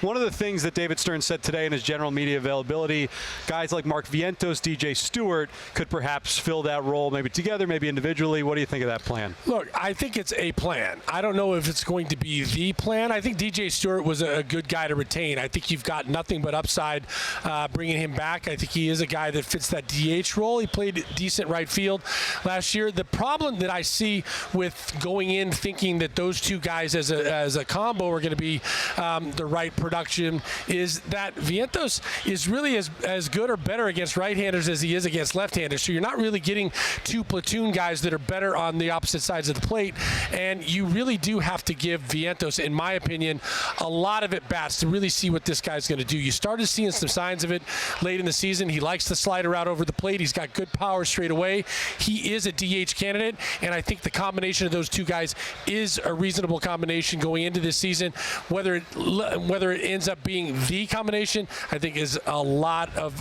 One of the things that David Stern said today in his general media availability, guys like Mark Vientos, DJ Stewart could perhaps fill that role, maybe together, maybe individually. What do you think of that plan? Look, I think it's a plan. I don't know if it's going to be the plan. I think DJ Stewart was a good guy to retain. I think you've got nothing but upside bringing him back. I think he is a guy that fits that DH role. He played decent right field last year. The problem that I see with going in thinking that those two guys as a combo are going to be the right production is that Vientos is really as good or better against right-handers as he is against left-handers. So you're not really getting two platoon guys that are better on the opposite sides of the plate. And you really do have to give Vientos, in my opinion, a lot of at-bats to really see what this guy's going to do. You started seeing some signs of it late in the season. He likes to slide around over the plate. He's got good power straight away. He is a DH candidate, and I think the combination of those two guys is a reasonable combination going into this season. Whether it ends up being the combination, I think is a lot of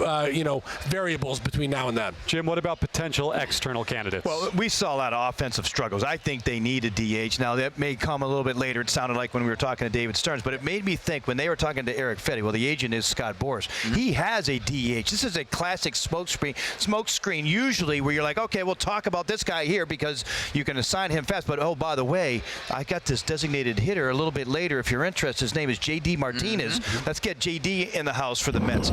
variables between now and then. Jim, what about potential external candidates? Well, we saw a lot of offensive struggles. I think they need a DH. Now, that may come a little bit later. It sounded like when we were talking to David Stearns, but it made me think when they were talking to Eric Fetty, well, the agent is Scott Boras. He has a DH. This is a classic smoke screen usually where you're like, okay, we'll talk about this guy here because you can assign him fast. But, oh, by the way, I got this designated hitter a little bit later. If you're interested, his name is J.D. Martinez. Let's get J.D. in the house for the Mets.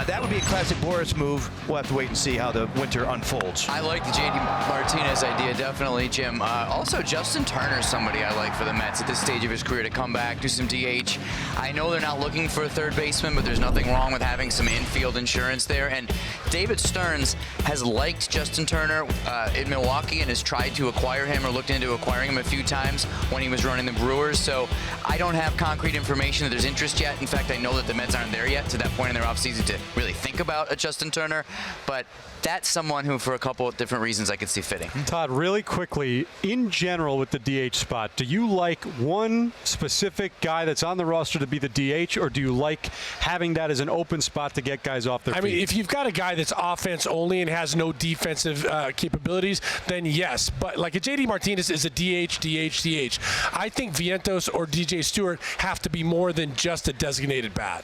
That would be a classic Boras move. We'll have to wait and see how the winter unfolds. I like the J.D. Martinez idea, definitely, Jim. Also, Justin Turner's somebody I like for the Mets at this stage of his career to come back, do some DH. I know they're not looking for a third baseman, but there's nothing wrong with having some infield insurance there. And David Stearns has liked Justin Turner in Milwaukee and has tried to acquire him or looked into acquiring him a few times when he was running the Brewers. So I don't have concrete information that there's interest yet. In fact, I know that the Mets aren't there yet to that point in their offseason to really think about a Justin Turner. But that's someone who, for a couple of different reasons, I could see fitting. Todd, really quickly, in general with the DH spot, do you like one specific guy that's on the roster to be the DH, or do you like having that as an open spot to get guys off their feet? I mean, if you've got a guy that's offense only and has no defensive capabilities, then yes. But like a J.D. Martinez is a DH. I think Vientos or DJ Stewart have to be more than just a designated bat.